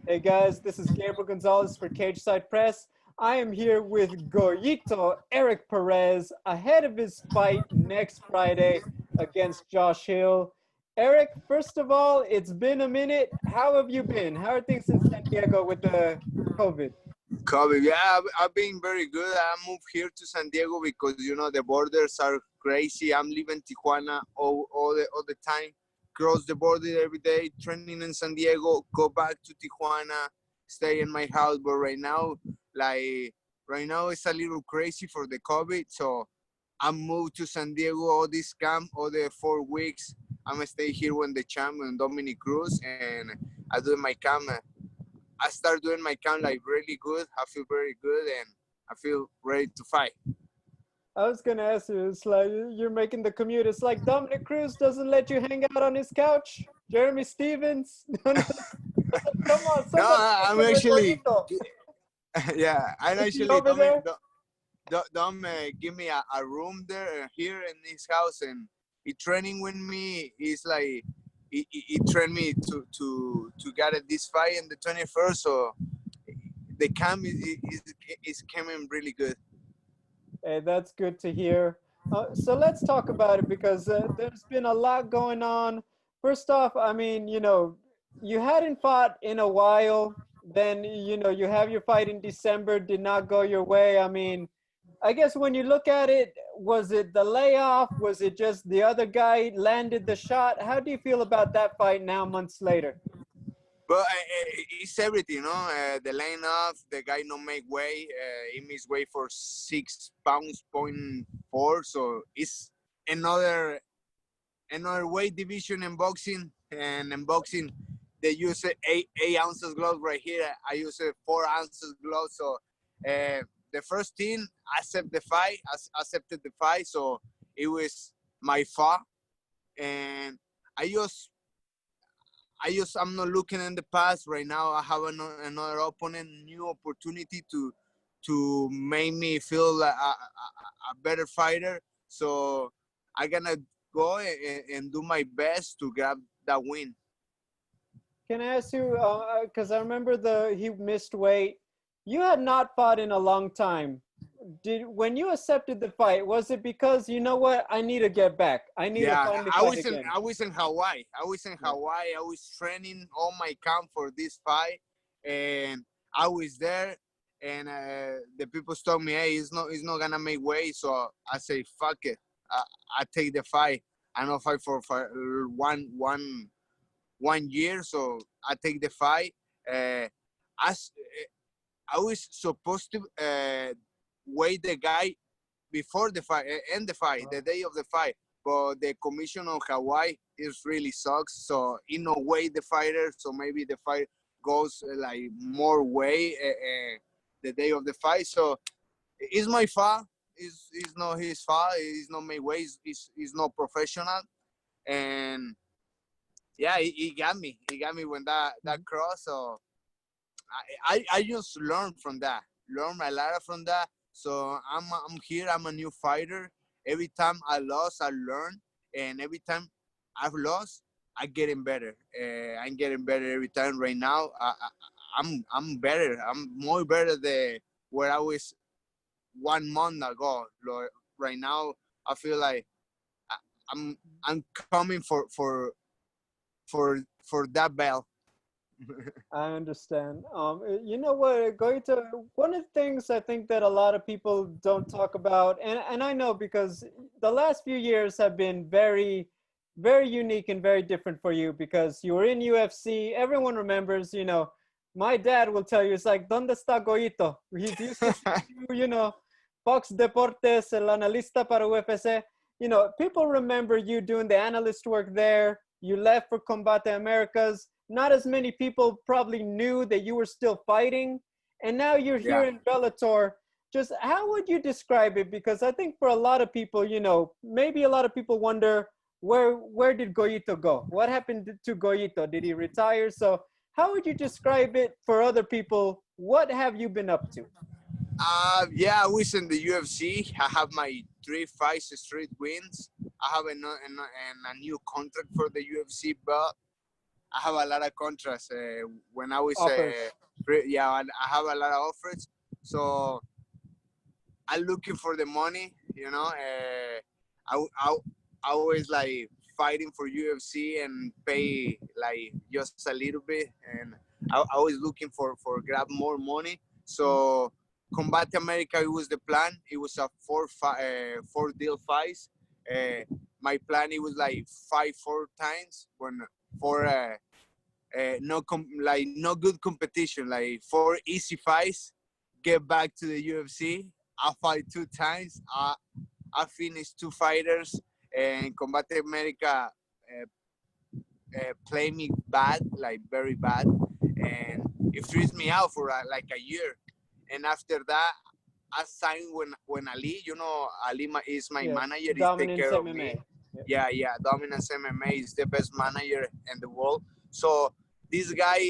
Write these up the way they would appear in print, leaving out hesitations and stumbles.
Hey guys, this is Gabriel Gonzalez for Cageside Press. I am here with Goyito Erik Perez ahead of his fight next Friday against Josh Hill. Eric, first of all, it's been a minute. How have you been? How are things in San Diego with the COVID? Kobe, yeah, I've been very good. I moved here to San Diego because the borders are crazy. I'm leaving Tijuana all the time, cross the border every day, training in San Diego, go back to Tijuana, stay in my house. But right now it's a little crazy for the COVID, so I moved to San Diego all this camp, all the 4 weeks. I'm gonna stay here when the champion Dominic Cruz, and I do my camp. I start doing my count like really good. I feel very good and I feel ready to fight. I was gonna ask you, it's like you're making the commute. It's like Dominic Cruz doesn't let you hang out on his couch. Jeremy Stevens. Come on, No, somebody I'm check in with actually, Goyito. yeah, I'm Is he actually over there? don't give me a room there here in his house, and he training with me. He's like he trained me to get at this fight in the 21st. So the camp is coming really good. Hey, that's good to hear. So let's talk about it because there's been a lot going on. First off, I mean, you hadn't fought in a while. Then, you have your fight in December, did not go your way. I mean, I guess when you look at it, was it the layoff? Was it just the other guy landed the shot? How do you feel about that fight now, months later? But it's everything, the line off, the guy no make weight. He missed weight for 6 pounds, point four. So it's another another weight division in boxing. And in boxing, they use eight ounces gloves right here. I use a 4 ounces gloves. So the first team accepted the fight. So it was my fault, and I just I'm not looking in the past right now. I have another opponent, new opportunity to make me feel like a better fighter. So I gonna go and do my best to grab that win. Can I ask you, because I remember he missed weight. You had not fought in a long time. When you accepted the fight, was it because you know what? I need to get back. I need to Yeah, finally I fight was in again. I was in Hawaii. I was in Yeah. Hawaii. I was training all my camp for this fight, and I was there. And the people told me, "Hey, he's not gonna make weight." So I say, "Fuck it, I take the fight. I don't fight for one year, so I take the fight." I was supposed to weigh the guy before the fight, end the fight, the day of the fight. But the commission on Hawaii is really sucks. So no way the fighter. So maybe the fight goes like more way the day of the fight. So it's my fault. It's not his fault. It's not my way. It's not professional. And yeah, he got me. He got me when that cross. So I just learned from that. Learned a lot from that. So I'm here. I'm a new fighter. Every time I lost, I learn, and every time I've lost, I getting better. I'm getting better every time. Right now, I'm better. I'm more better than where I was 1 month ago. Right now, I feel like I- I'm coming for that belt. I understand. You know what, going to one of the things I think that a lot of people don't talk about, and I know because the last few years have been very, very unique and very different for you because you were in UFC. Everyone remembers, my dad will tell you, it's like, ¿Dónde está Goyito? He used to say to you, Fox Deportes, el analista para UFC. People remember you doing the analyst work there. You left for Combate Americas. Not as many people probably knew that you were still fighting. And now you're here Yeah. in Bellator. Just how would you describe it? Because I think for a lot of people, maybe a lot of people wonder where did Goyito go? What happened to Goyito? Did he retire? So how would you describe it for other people? What have you been up to? Yeah, I was in the UFC. I have my 3 fights straight wins. I have a new contract for the UFC, but I have a lot of contracts. When I was, Offers. yeah, I have a lot of offers. So I'm looking for the money. I always like fighting for UFC and pay like just a little bit, and I was looking for grab more money. So Combat America, it was the plan. It was a four deal fights. My plan, it was like fight 4 times when for like no good competition, like 4 easy fights. Get back to the UFC. I fight 2 times. I finished 2 fighters, and Combat America play me bad, like very bad, and it frees me out for like a year. And after that, I signed when Ali, Ali is my Yes, manager. He take Dominance care of me. MMA. Yep. Yeah. Dominance MMA is the best manager in the world. So this guy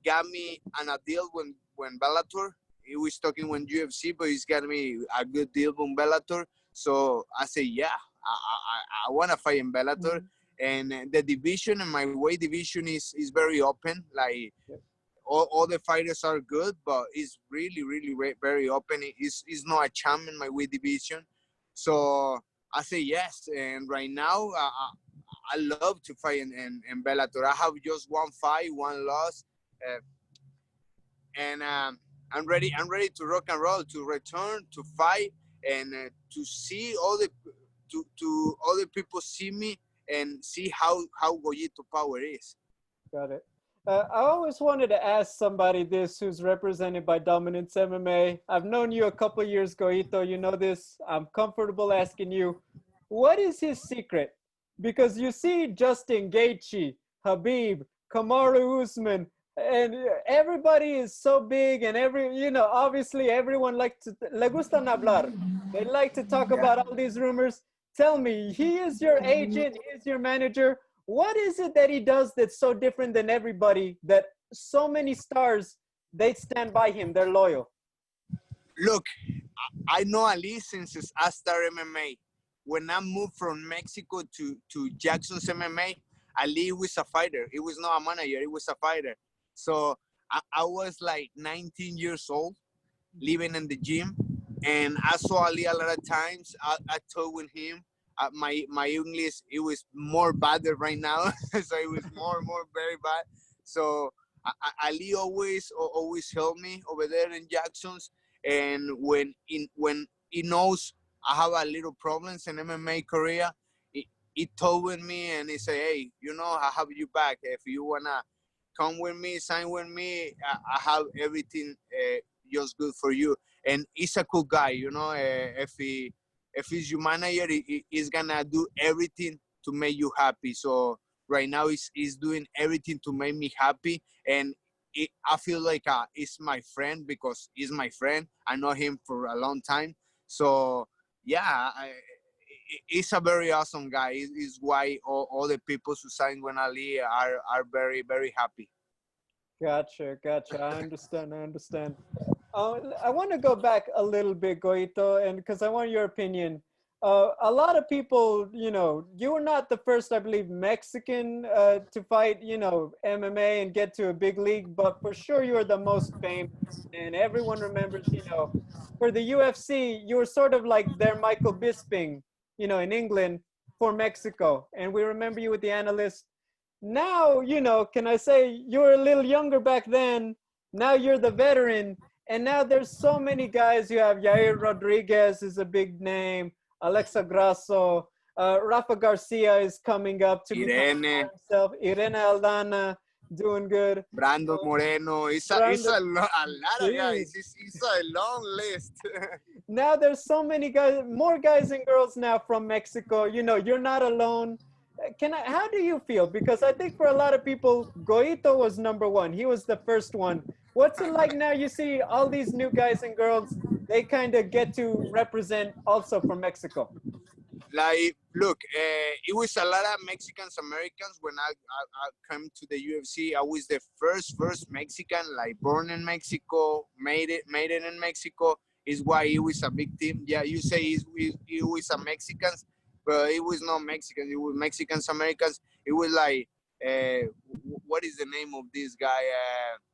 got me on a deal when Bellator. He was talking when UFC, but he's got me a good deal when Bellator. So I say, yeah, I want to fight in Bellator. And the division and my weight division is very open. Like Yep. all the fighters are good, but it's really very open. It's not a champ in my weight division. So I say yes. And right now, I love to fight in Bellator. I have just 1 fight, 1 loss, and I'm ready. I'm ready to rock and roll, to return, to fight, and to see to other people see me and see how Goyito power is. Got it. I always wanted to ask somebody this who's represented by Dominance MMA. I've known you a couple years, Goyito. You know this. I'm comfortable asking you, what is his secret? Because you see Justin Gaethje, Habib, Kamaru Usman, and everybody is so big, and obviously everyone le gustan hablar. They like to talk Yeah. about all these rumors. Tell me, he is your agent, he is your manager. What is it that he does that's so different than everybody, that so many stars, they stand by him, they're loyal? Look, I know Ali since I started MMA. When I moved from Mexico to Jackson's MMA, Ali was a fighter. He was not a manager. He was a fighter. So I was like 19 years old, living in the gym, and I saw Ali a lot of times. I talked with him. My English, it was more bad than right now, so it was more very bad. So Ali always helped me over there in Jackson's, and when he knows I have a little problems in MMA career, he told with me and he said, hey, I have you back. If you wanna come with me, sign with me, I have everything just good for you. And he's a cool guy, if he's your manager, he's gonna do everything to make you happy. So right now he's doing everything to make me happy, and I feel like he's my friend because he's my friend. I know him for a long time. So yeah, he's a very awesome guy. Is why all the people who signed with Ali are very happy. Gotcha. I understand. I want to go back a little bit, Goito, and because I want your opinion. A lot of people, you were not the first, I believe, Mexican to fight, MMA and get to a big league, but for sure you are the most famous. And everyone remembers, for the UFC, you were sort of like their Michael Bisping, in England for Mexico. And we remember you with the analyst. Now, can I say you were a little younger back then? Now you're the veteran. And now there's so many guys. You have Yair Rodriguez is a big name. Alexa Grasso. Rafa Garcia is coming up to become Irene, himself. Irene Aldana doing good. Brandon Moreno. It's a Brandon, a lot of geez. guys. It's a long list. Now there's so many guys, more guys and girls now from Mexico. You're not alone. How do you feel? Because I think for a lot of people, Goito was number one. He was the first one. What's it like now? You see all these new guys and girls, they kind of get to represent also from Mexico. Like, look, it was a lot of Mexicans, Americans. When I came to the UFC, I was the first Mexican, like born in Mexico, made it in Mexico. Is why it was a big team. Yeah, you say it was a Mexicans, but it was not Mexicans. It was Mexicans, Americans. It was like what is the name of this guy?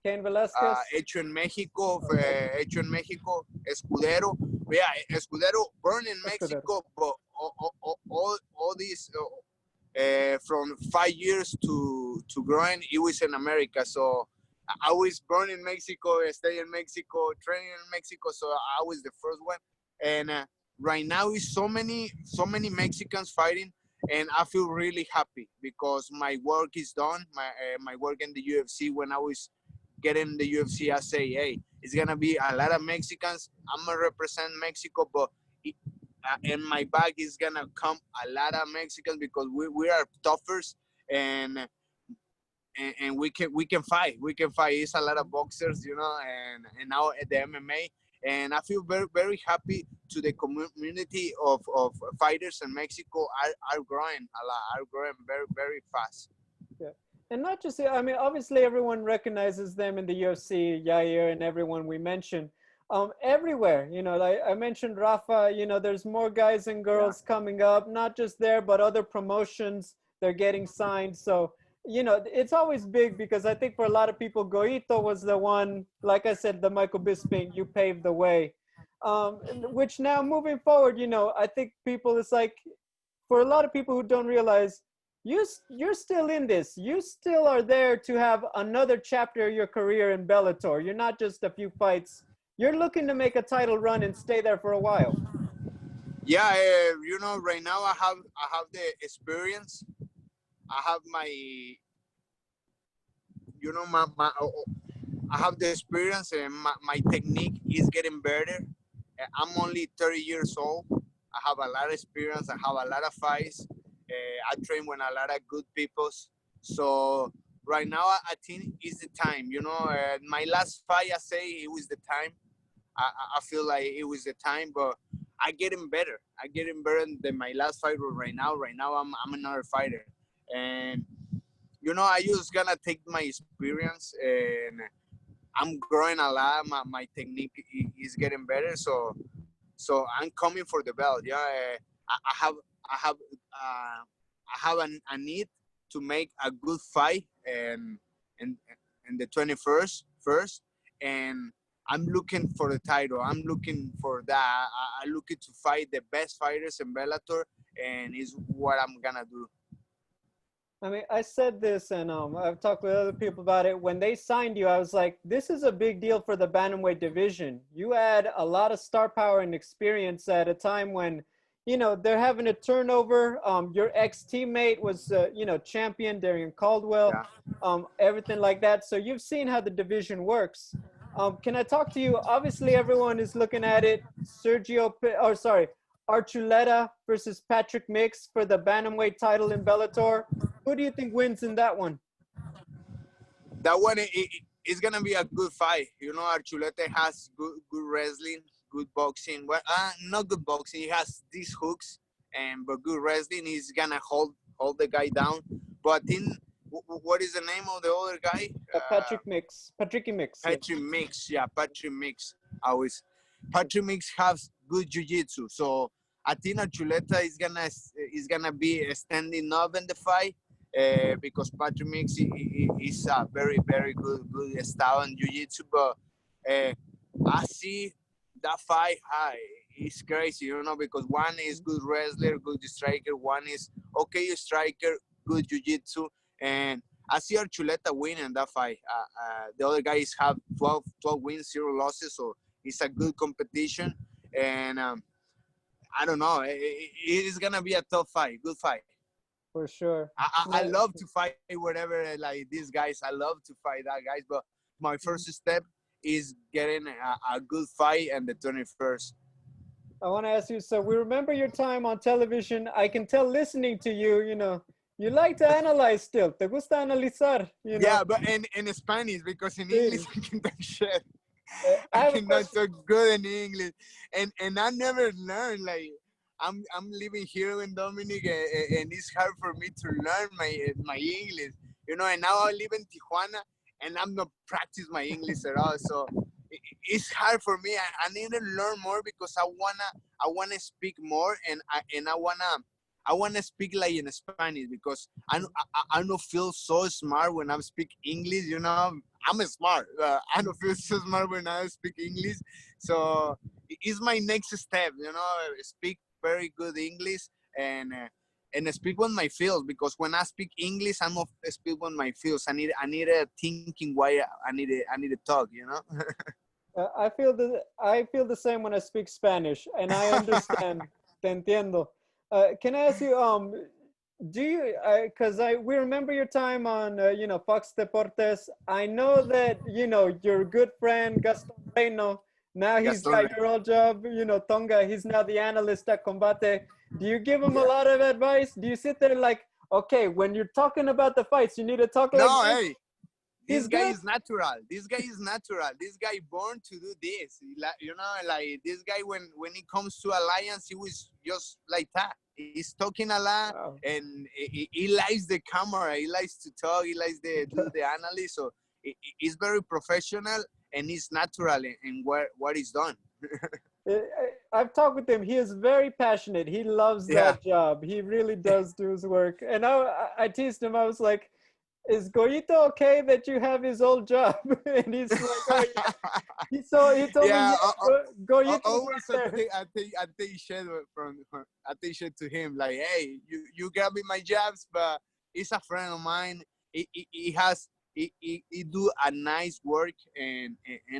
Cain Velasquez. Hecho en Mexico, Escudero. Yeah, Escudero born in Escudero. Mexico, but all these from 5 years to growing, it was in America. So I was born in Mexico, stay in Mexico, training in Mexico. So I was the first one, and right now is so many Mexicans fighting, and I feel really happy because my work is done. My work in the UFC, when I was getting the UFC, I say, hey, it's gonna be a lot of Mexicans. I'm gonna represent Mexico, but in my back is gonna come a lot of Mexicans because we are toughers, and we can fight. We can fight. It's a lot of boxers, and now at the MMA. And I feel very, very happy to the community of fighters in Mexico are growing a lot, are growing very, very fast. Yeah. And not just, I mean, obviously everyone recognizes them in the UFC, Yair and everyone we mentioned. Everywhere, like I mentioned Rafa, there's more guys and girls coming up, not just there, but other promotions, they're getting signed. So, it's always big because I think for a lot of people, Goyito was the one, like I said, the Michael Bisping, you paved the way. Which now moving forward, I think people, it's like, for a lot of people who don't realize, you're still in this. You still are there to have another chapter of your career in Bellator. You're not just a few fights. You're looking to make a title run and stay there for a while. Yeah, right now I have the experience. I have my I have the experience, and my technique is getting better. I'm only 30 years old. I have a lot of experience. I have a lot of fights. I train with a lot of good people. So right now, I think it's the time. My last fight, I say it was the time. I feel like it was the time, but I getting better. I getting better than my last fight right now. Right now, I'm another fighter, and I just gonna take my experience, and I'm growing a lot. My technique is getting better, so I'm coming for the belt. Yeah, I have I have a need to make a good fight, and the 21st first, and I'm looking for the title. I'm looking for that. I'm looking to fight the best fighters in Bellator, and is what I'm gonna do. I mean, I said this, and I've talked with other people about it. When they signed you, I was like, this is a big deal for the bantamweight division. You add a lot of star power and experience at a time when, they're having a turnover. Your ex-teammate was, champion, Darian Caldwell, everything like that. So you've seen how the division works. Can I talk to you? Obviously, everyone is looking at it. Archuleta versus Patrick Mix for the bantamweight title in Bellator. Who do you think wins in that one? That one is gonna be a good fight. Archuleta has good wrestling, good boxing. Well, not good boxing. He has these hooks, but good wrestling. He's gonna hold the guy down. But what is the name of the other guy? Patrick Mix. Patrick Mix. Yeah, Patrick Mix. Patrick Mix has good jiu-jitsu. So I think Archuleta is gonna be standing up in the fight. Because Patrick Mix is a very, very good style in jiu-jitsu, but I see that fight it's crazy, because one is good wrestler, good striker, one is okay striker, good jiu-jitsu, and I see Archuleta winning that fight. The other guys have 12 wins, 0 losses, so it's a good competition, and I don't know, it's gonna be a tough fight, good fight. For sure. I love to fight whatever, like these guys. I love to fight that guys, but my first step is getting a good fight and the 21st. I want to ask you, so we remember your time on television. I can tell listening to you, you like to analyze still. Te gusta analizar, Yeah, but in Spanish, because in English I can talk shit. I cannot talk good in English. And I never learned, like, I'm living here in Dominic, and it's hard for me to learn my English, and now I live in Tijuana, and I'm not practice my English at all. So it's hard for me. I need to learn more because I wanna speak more, and I I want to speak like in Spanish because I don't feel so smart when I speak English. You know, I'm smart. I don't feel so smart when I speak English. So it's my next step. You know, speak very good English and speak on my field, because when I speak English, I'm of speak on my fields. I need a thinking why I need to talk. You know. I feel the same when I speak Spanish, and I understand. Te entiendo. Can I ask you, do you? Because we remember your time on, Fox Deportes. I know that your good friend Gaston Reino. Now he's Gaston. got your old job. Tonga. He's now the analyst at Combate. Do you give him a lot of advice? Do you sit there like, okay, when you're talking about the fights, you need to talk like No, this? hey. This He's guy good. is natural. This guy is natural. This guy born to do this. You know, like this guy when it comes to alliance, he was just like that. He's talking a lot, Wow. and he likes the camera. He likes to talk. He likes to do the analysis. So he's very professional, and he's natural in what he's done. I've talked with him. He is very passionate. He loves Yeah. that job. He really does do his work. And I teased him. I was like, "Is Goyito okay that you have his old job?" And he's like, "Oh yeah." He told me, Yeah. "Yeah, Goyito's Always right there." I take shit I take shit to him, like, hey, you got me my jobs, but he's a friend of mine. He has he do a nice work, and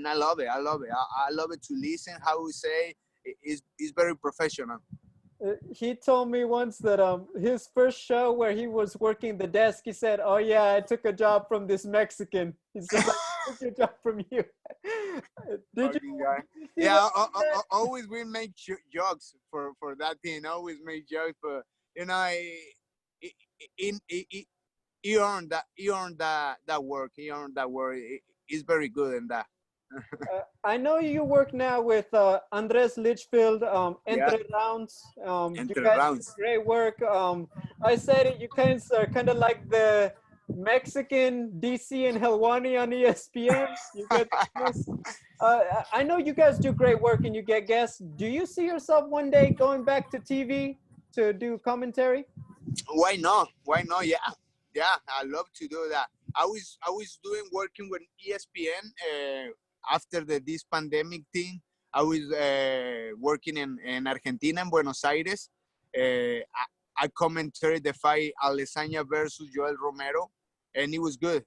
I love it. I love it. I love it to listen how we say. Is very professional. He told me once that his first show where he was working the desk, he said, "Oh yeah, I took a job from this Mexican." He said, "I took your job from you." Did Fucking you, guy. did you see Yeah, that? always we make jokes for that thing. Always make jokes, but you know, he earned that. He earned that work. He earned that work. He's very good in that. I know you work now with Andres Litchfield, Yeah, Entre Rounds. You Entre guys do Rounds. great work. I said it. You guys are kind of like the Mexican DC and Helwani on ESPN. You get this. I know you guys do great work and you get guests. Do you see yourself one day going back to TV to do commentary? Why not? Why not? Yeah, yeah. I love to do that. I was doing working with ESPN after this pandemic thing. I was working in Argentina, in Buenos Aires. I commentated the fight Alessandra versus Joel Romero, and it was good.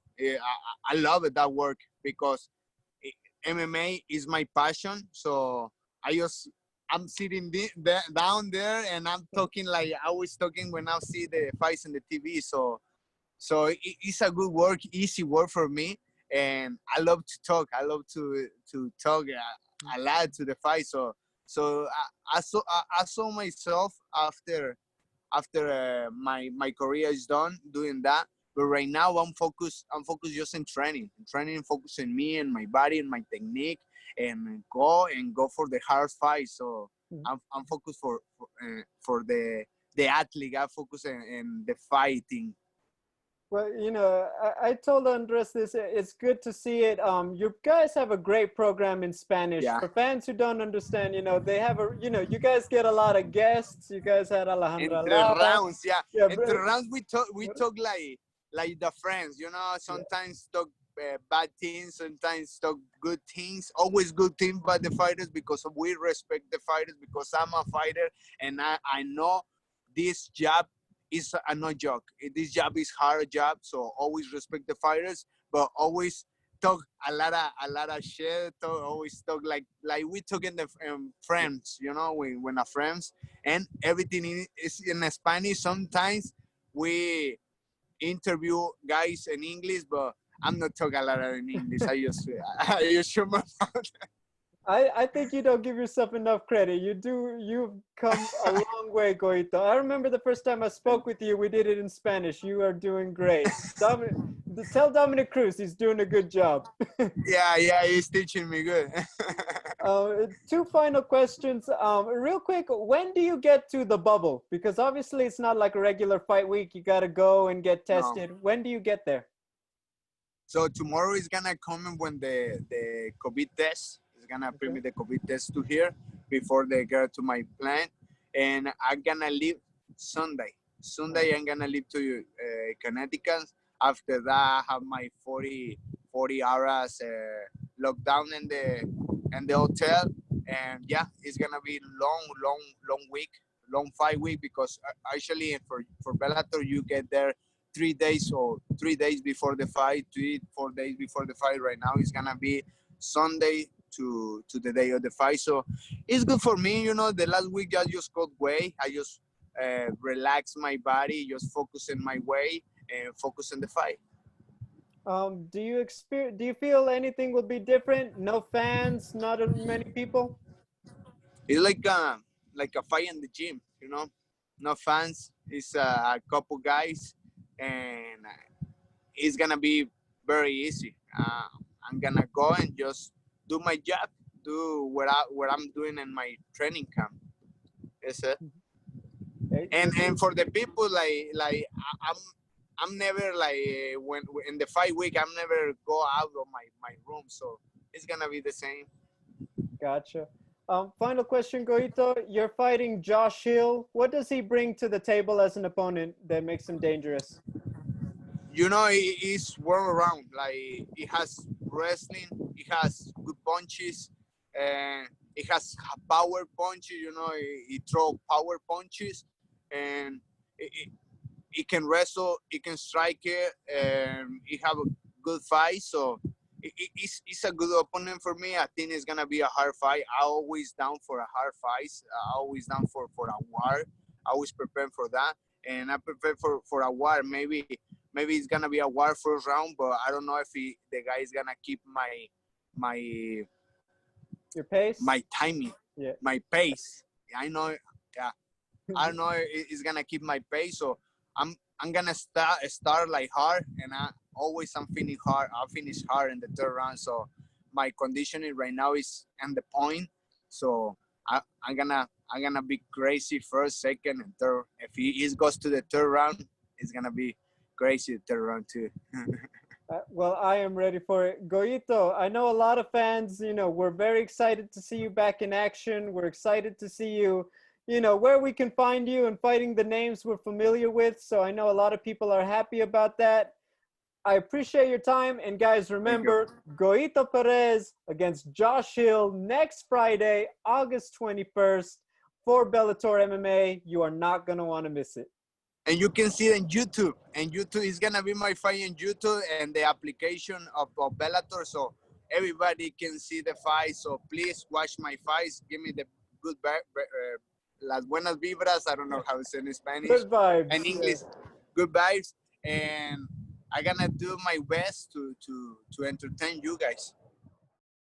I love it, that work, because MMA is my passion. So I just I'm sitting down there, and I'm talking like I was talking when I see the fights on the TV. So it's a good work, easy work for me, and I love to talk. I love to talk a lot to the fight. So I saw myself after my career is done doing that. But right now I'm focused just in training, focus on me and my body and my technique, and go for the hard fight. So I'm focused for the athlete. I focus in the fighting. Well, I told Andres this. It's good to see it. You guys have a great program in Spanish. Yeah. For fans who don't understand, they have you guys get a lot of guests. You guys had Alejandra Entre Lara. rounds, yeah. Yeah, Entre rounds, we talk like the friends, you know. Sometimes talk bad things, sometimes talk good things. Always good things by the fighters, because we respect the fighters. Because I'm a fighter, and I know this job is a no joke. This job is hard job, so always respect the fighters, but always talk a lot of shit. Always talk like we talk in the friends, you know, when a friends, and everything is in Spanish. Sometimes we interview guys in English, but I'm not talking a lot in English. I just show my mouth. I think you don't give yourself enough credit. You've come a long way, Goyito. I remember the first time I spoke with you, we did it in Spanish. You are doing great. Tell Dominic Cruz he's doing a good job. Yeah, he's teaching me good. Two final questions. Real quick, when do you get to the bubble? Because obviously it's not like a regular fight week. You got to go and get No. tested. When do you get there? So tomorrow is gonna come in when the COVID test is gonna bring me the COVID test to here before they go to my plant, and I'm gonna leave. Sunday. Sunday, I'm gonna leave to Connecticut. After that, I have my 40 hours lockdown in the hotel, and yeah, it's gonna be long week, long fight week, because actually for Bellator you get there 3 days or 3 days before the fight, 3-4 days before the fight. Right now it's gonna be Sunday to the day of the fight, so it's good for me. The last week I just got weight. I just relax my body, just focus in my way and focus on the fight. Do you feel anything will be different? No fans, not many people? It's like a fight in the gym. No fans. It's a couple guys, and it's gonna be very easy. I'm gonna go and just do my job, do what I'm doing in my training camp. That's it. And for the people, I'm never when in the fight week, I'm never go out of my room, so it's gonna be the same. Gotcha. Final question, Goyito. You're fighting Josh Hill. What does he bring to the table as an opponent that makes him dangerous? He's well around. Like, he has wrestling, he has good punches, and he has power punches. He throw power punches, and he can wrestle, he can strike it, and he have a good fight. So it's a good opponent for me. I think it's gonna be a hard fight. I always down for a hard fight. I always down for a war. I always prepare for that, and I prepare for a war. Maybe it's gonna be a war first round, but I don't know if the guy is gonna keep my your pace, my timing, yeah, my pace. I know, yeah, I don't know if it's gonna keep my pace. So I'm gonna start like hard, and I'm finish hard. I'll finish hard in the third round. So my conditioning right now is on the point. So I'm gonna be crazy first, second, and third. If he goes to the third round, it's gonna be crazy the third round too. well, I am ready for it. Goyito, I know a lot of fans, we're very excited to see you back in action. We're excited to see you, where we can find you and fighting the names we're familiar with. So I know a lot of people are happy about that. I appreciate your time. And guys, remember, Goyito Perez against Josh Hill next Friday, August 21st for Bellator MMA. You are not going to want to miss it. And you can see it on YouTube. And YouTube is gonna be my fight on YouTube and the application of Bellator, so everybody can see the fight. So please watch my fights. Give me the good las buenas vibras. I don't know how to say in Spanish. Good vibes. And English, good vibes. And I'm gonna do my best to entertain you guys.